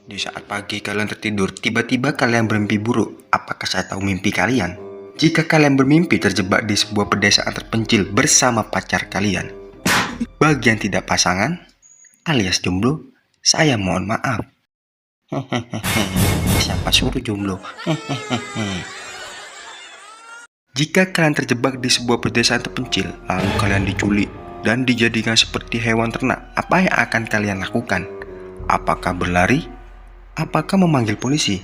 Di saat pagi kalian tertidur, tiba-tiba kalian bermimpi buruk. Apakah saya tahu mimpi kalian? Jika kalian bermimpi terjebak di sebuah pedesaan terpencil bersama pacar kalian, bagi yang tidak pasangan alias jomblo, saya mohon maaf. Siapa suruh jomblo? Jika kalian terjebak di sebuah pedesaan terpencil, lalu kalian diculik dan dijadikan seperti hewan ternak, apa yang akan kalian lakukan? Apakah berlari? Apakah memanggil polisi?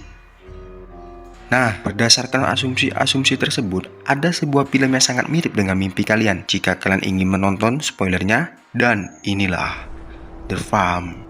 Nah, berdasarkan asumsi-asumsi tersebut, ada sebuah film yang sangat mirip dengan mimpi kalian. Jika kalian ingin menonton spoilernya, dan inilah The Farm.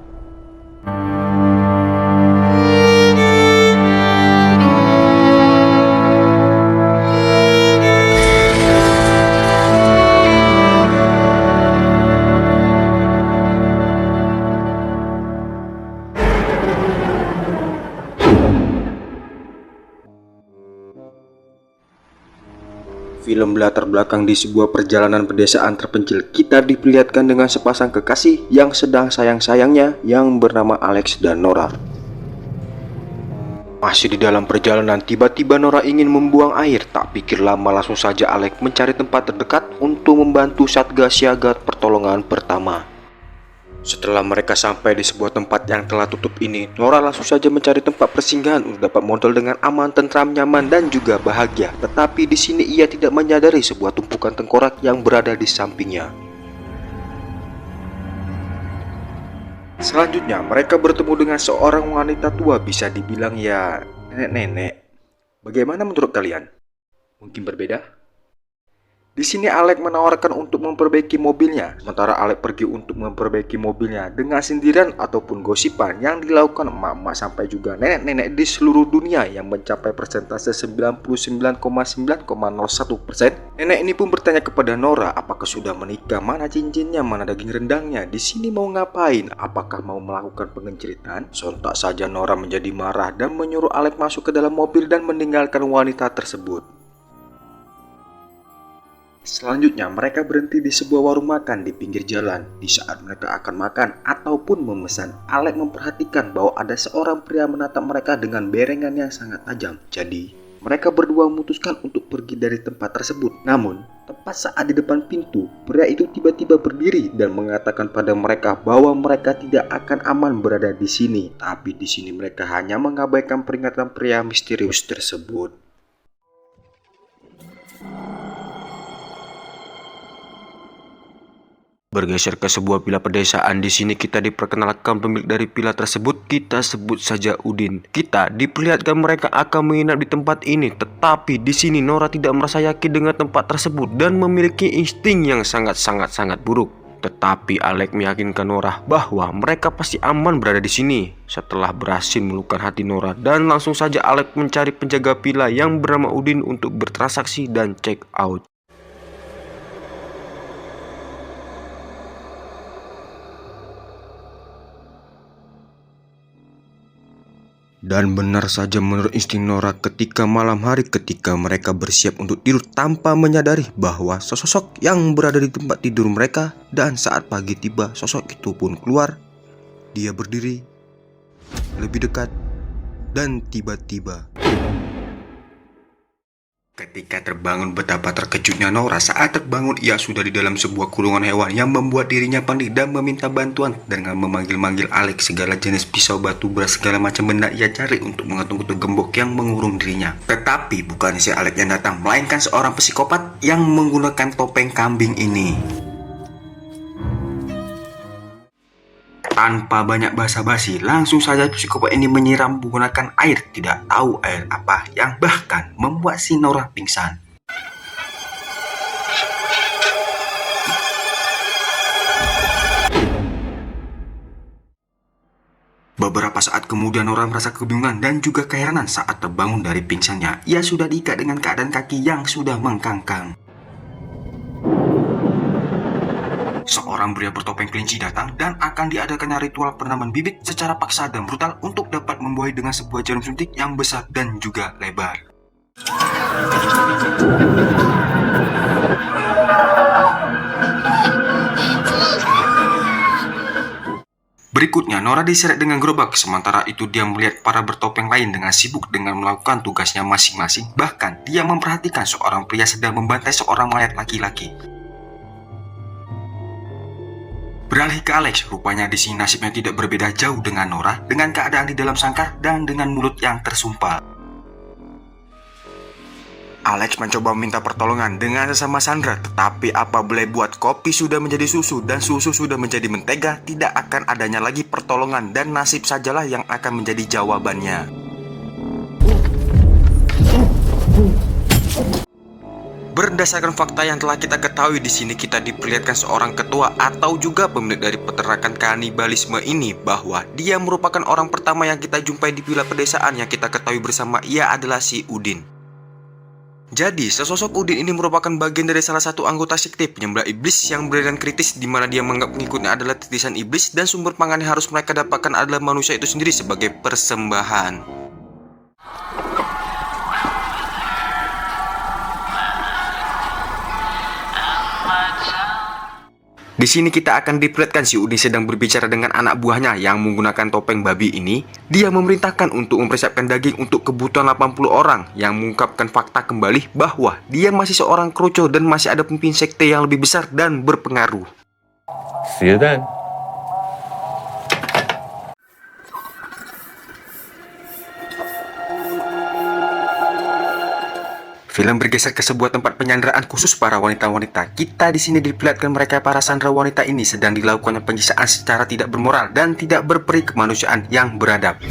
Film berlatar belakang di sebuah perjalanan pedesaan terpencil. Kita diperlihatkan dengan sepasang kekasih yang sedang sayang-sayangnya yang bernama Alex dan Nora. Masih di dalam perjalanan, tiba-tiba Nora ingin membuang air. Tak pikir lama, langsung saja Alex mencari tempat terdekat untuk membantu Satgas Siaga Pertolongan Pertama. Setelah mereka sampai di sebuah tempat yang telah tutup ini, Nora langsung saja mencari tempat persinggahan untuk dapat modal dengan aman, tentram, nyaman, dan juga bahagia. Tetapi di sini ia tidak menyadari sebuah tumpukan tengkorak yang berada di sampingnya. Selanjutnya, mereka bertemu dengan seorang wanita tua, bisa dibilang ya nenek-nenek. Bagaimana menurut kalian? Mungkin berbeda? Di sini Alex menawarkan untuk memperbaiki mobilnya, sementara Alex pergi untuk memperbaiki mobilnya dengan sendirian ataupun gosipan yang dilakukan emak-emak sampai juga nenek-nenek di seluruh dunia yang mencapai persentase 99,9,01%. Nenek ini pun bertanya kepada Nora, apakah sudah menikah, mana cincinnya, mana daging rendangnya, di sini mau ngapain, apakah mau melakukan pengenceritan? Sontak saja Nora menjadi marah dan menyuruh Alex masuk ke dalam mobil dan meninggalkan wanita tersebut. Selanjutnya, mereka berhenti di sebuah warung makan di pinggir jalan. Di saat mereka akan makan ataupun memesan, Alex memperhatikan bahwa ada seorang pria menatap mereka dengan berengan yang sangat tajam. Jadi, mereka berdua memutuskan untuk pergi dari tempat tersebut. Namun, tepat saat di depan pintu, pria itu tiba-tiba berdiri dan mengatakan pada mereka bahwa mereka tidak akan aman berada di sini. Tapi di sini mereka hanya mengabaikan peringatan pria misterius tersebut. Bergeser ke sebuah villa pedesaan, di sini kita diperkenalkan pemilik dari villa tersebut, kita sebut saja Udin. Kita diperlihatkan mereka akan menginap di tempat ini, tetapi di sini Nora tidak merasa yakin dengan tempat tersebut dan memiliki insting yang sangat buruk. Tetapi Alex meyakinkan Nora bahwa mereka pasti aman berada di sini. Setelah berhasil meluluhkan hati Nora, dan langsung saja Alex mencari penjaga villa yang bernama Udin untuk bertransaksi dan check out. Dan benar saja menurut insting Nora, ketika malam hari, ketika mereka bersiap untuk tidur tanpa menyadari bahwa sosok yang berada di tempat tidur mereka, dan saat pagi tiba sosok itu pun keluar. Dia berdiri lebih dekat dan tiba-tiba ketika terbangun, betapa terkejutnya Nora. Saat terbangun, ia sudah di dalam sebuah kurungan hewan yang membuat dirinya panik dan meminta bantuan dengan memanggil-manggil Alex. Segala jenis pisau, batu, beras, segala macam benda ia cari untuk mengetuk-ketuk gembok yang mengurung dirinya. Tetapi bukan si Alex yang datang, melainkan seorang psikopat yang menggunakan topeng kambing ini. Tanpa banyak basa-basi, langsung saja psikopat ini menyiram menggunakan air, tidak tahu air apa, yang bahkan membuat si Nora pingsan. Beberapa saat kemudian Nora merasa kebingungan dan juga keheranan saat terbangun dari pingsannya. Ia sudah diikat dengan keadaan kaki yang sudah mengkangkang. Seorang pria bertopeng kelinci datang dan akan diadakannya ritual penanaman bibit secara paksa dan brutal untuk dapat membuahi dengan sebuah jarum suntik yang besar dan juga lebar. Berikutnya, Nora diseret dengan gerobak, sementara itu dia melihat para bertopeng lain dengan sibuk dengan melakukan tugasnya masing-masing. Bahkan, dia memperhatikan seorang pria sedang membantai seorang mayat laki-laki. Beralih ke Alex, rupanya di sini nasibnya tidak berbeda jauh dengan Nora, dengan keadaan di dalam sangkar dan dengan mulut yang tersumpal. Alex mencoba meminta pertolongan dengan sesama Sandra, tetapi apa boleh buat, kopi sudah menjadi susu dan susu sudah menjadi mentega, tidak akan adanya lagi pertolongan dan nasib sajalah yang akan menjadi jawabannya. Berdasarkan fakta yang telah kita ketahui di sini, kita diperlihatkan seorang ketua atau juga pemilik dari peternakan kanibalisme ini, bahwa dia merupakan orang pertama yang kita jumpai di villa pedesaan yang kita ketahui bersama, ia adalah si Udin. Jadi, sesosok Udin ini merupakan bagian dari salah satu anggota sekte penyembah iblis yang beraliran kritis, di mana dia menganggap pengikutnya adalah titisan iblis dan sumber pangan yang harus mereka dapatkan adalah manusia itu sendiri sebagai persembahan. Di sini kita akan diperlihatkan si Udin sedang berbicara dengan anak buahnya yang menggunakan topeng babi ini. Dia memerintahkan untuk mempersiapkan daging untuk kebutuhan 80 orang, yang mengungkapkan fakta kembali bahwa dia masih seorang kroco dan masih ada pemimpin sekte yang lebih besar dan berpengaruh. See you then. Film bergeser ke sebuah tempat penyanderaan khusus para wanita-wanita. Kita di sini diperlihatkan mereka para sandera wanita ini sedang dilakukan penyiksaan secara tidak bermoral dan tidak berperi kemanusiaan yang beradab.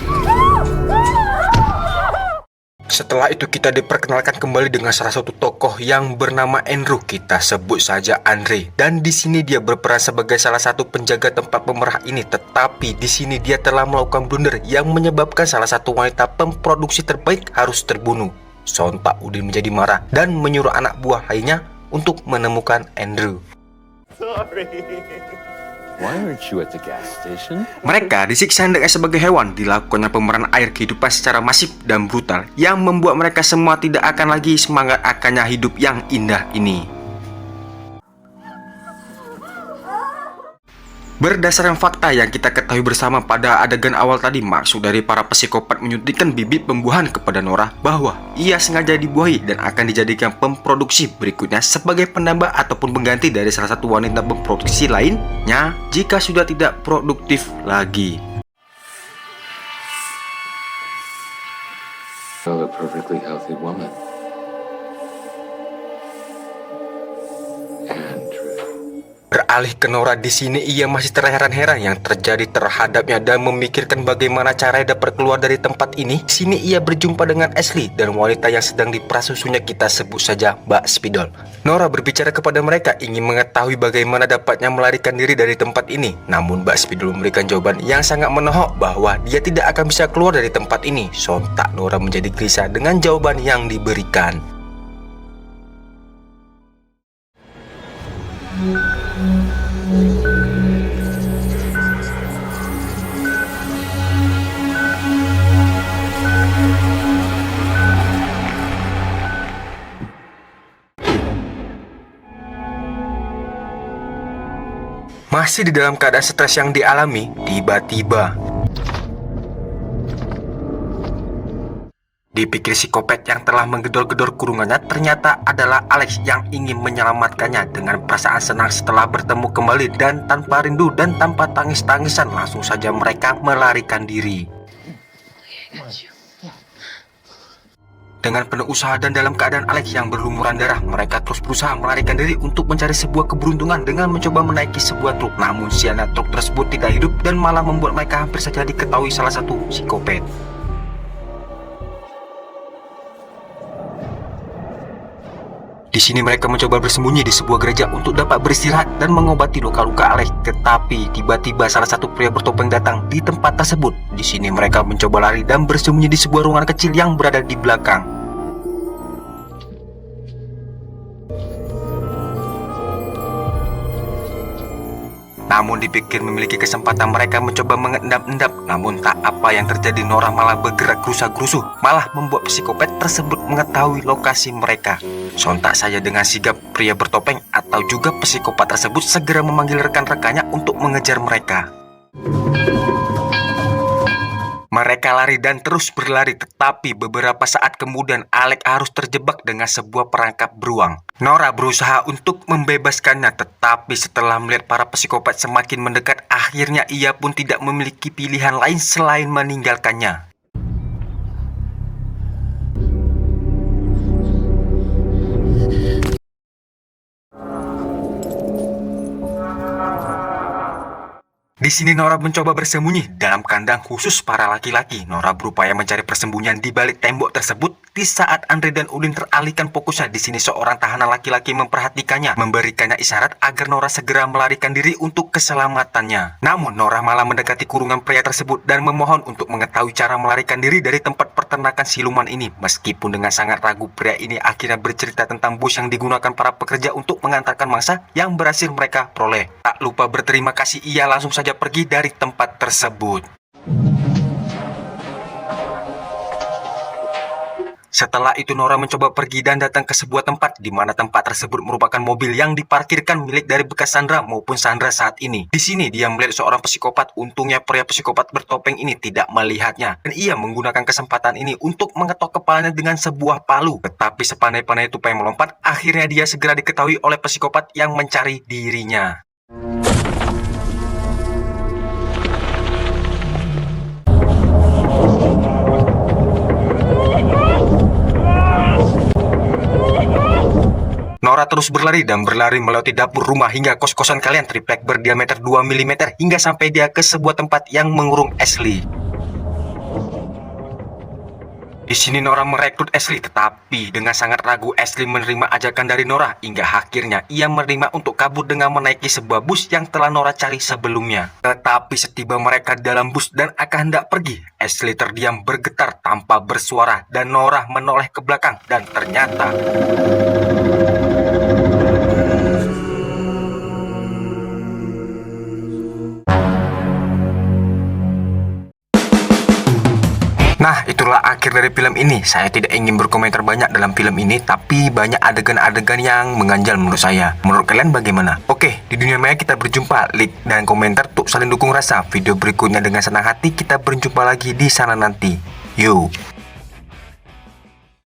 Setelah itu kita diperkenalkan kembali dengan salah satu tokoh yang bernama Andrew, kita sebut saja Andre. Dan di sini dia berperan sebagai salah satu penjaga tempat pemerah ini, tetapi di sini dia telah melakukan blunder yang menyebabkan salah satu wanita pemproduksi terbaik harus terbunuh. Sontak Udin menjadi marah dan menyuruh anak buah lainnya untuk menemukan Andrew. Why aren't you at the gas station? Mereka disiksa hendaknya sebagai hewan, dilakukannya pemeran air kehidupan secara masif dan brutal yang membuat mereka semua tidak akan lagi semangat akannya hidup yang indah ini. Berdasarkan fakta yang kita ketahui bersama pada adegan awal tadi, maksud dari para psikopat menyuntikkan bibit pembuahan kepada Nora bahwa ia sengaja dibuahi dan akan dijadikan pemproduksi berikutnya sebagai penambah ataupun pengganti dari salah satu wanita pemproduksi lainnya jika sudah tidak produktif lagi. A perfectly healthy woman. Beralih ke Nora, di sini ia masih terheran-heran yang terjadi terhadapnya dan memikirkan bagaimana caranya dapat keluar dari tempat ini. Sini ia berjumpa dengan Ashley dan wanita yang sedang diperas susunya, kita sebut saja Mbak Spidol. Nora berbicara kepada mereka ingin mengetahui bagaimana dapatnya melarikan diri dari tempat ini. Namun Mbak Spidol memberikan jawaban yang sangat menohok bahwa dia tidak akan bisa keluar dari tempat ini. Sontak Nora menjadi gelisah dengan jawaban yang diberikan. Masih di dalam keadaan stres yang dialami, tiba-tiba dipikir psikopat yang telah menggedor-gedor kurungannya ternyata adalah Alex yang ingin menyelamatkannya. Dengan perasaan senang setelah bertemu kembali dan tanpa rindu dan tanpa tangis-tangisan, langsung saja mereka melarikan diri. Dengan penuh usaha dan dalam keadaan Alex yang berlumuran darah, mereka terus berusaha melarikan diri untuk mencari sebuah keberuntungan dengan mencoba menaiki sebuah truk. Namun sialnya truk tersebut tidak hidup dan malah membuat mereka hampir saja diketahui salah satu psikopat. Di sini mereka mencoba bersembunyi di sebuah gereja untuk dapat beristirahat dan mengobati luka-luka Alex. Tetapi tiba-tiba salah satu pria bertopeng datang di tempat tersebut. Di sini mereka mencoba lari dan bersembunyi di sebuah ruangan kecil yang berada di belakang. Namun dipikir memiliki kesempatan, mereka mencoba mengendap-endap. Namun tak apa yang terjadi, Nora malah bergerak gerusa-gerusu, malah membuat psikopat tersebut mengetahui lokasi mereka. Sontak saja dengan sigap pria bertopeng atau juga psikopat tersebut segera memanggil rekan-rekannya untuk mengejar mereka. Mereka lari dan terus berlari, tetapi beberapa saat kemudian Alex harus terjebak dengan sebuah perangkap beruang. Nora berusaha untuk membebaskannya, tetapi setelah melihat para psikopat semakin mendekat, akhirnya ia pun tidak memiliki pilihan lain selain meninggalkannya. Di sini Nora mencoba bersembunyi dalam kandang khusus para laki-laki. Nora berupaya mencari persembunyian di balik tembok tersebut. Di saat Andre dan Udin teralihkan fokusnya, di sini seorang tahanan laki-laki memperhatikannya, memberikannya isyarat agar Nora segera melarikan diri untuk keselamatannya. Namun Nora malah mendekati kurungan pria tersebut dan memohon untuk mengetahui cara melarikan diri dari tempat peternakan siluman ini. Meskipun dengan sangat ragu, pria ini akhirnya bercerita tentang bus yang digunakan para pekerja untuk mengantarkan mangsa yang berhasil mereka peroleh. Tak lupa berterima kasih, ia langsung saja pergi dari tempat tersebut. Setelah itu Nora mencoba pergi dan datang ke sebuah tempat di mana tempat tersebut merupakan mobil yang diparkirkan milik dari bekas Sandra maupun Sandra saat ini. Di sini dia melihat seorang psikopat. Untungnya pria psikopat bertopeng ini tidak melihatnya dan ia menggunakan kesempatan ini untuk mengetok kepalanya dengan sebuah palu. Tetapi sepandai-pandai tupai melompat, akhirnya dia segera diketahui oleh psikopat yang mencari dirinya. Nora terus berlari dan berlari melewati dapur rumah hingga kos-kosan kalian triplek berdiameter 2 mm hingga sampai dia ke sebuah tempat yang mengurung Ashley. Di sini Nora merekrut Ashley, tetapi dengan sangat ragu Ashley menerima ajakan dari Nora hingga akhirnya ia menerima untuk kabur dengan menaiki sebuah bus yang telah Nora cari sebelumnya. Tetapi setiba mereka di dalam bus dan akan hendak pergi, Ashley terdiam bergetar tanpa bersuara dan Nora menoleh ke belakang dan ternyata nah, itulah akhir dari film ini. Saya tidak ingin berkomentar banyak dalam film ini, tapi banyak adegan-adegan yang mengganjal menurut saya. Menurut kalian bagaimana? Oke, di dunia maya kita berjumpa. Like dan komentar untuk saling dukung rasa. Video berikutnya dengan senang hati kita berjumpa lagi di sana nanti. Yo.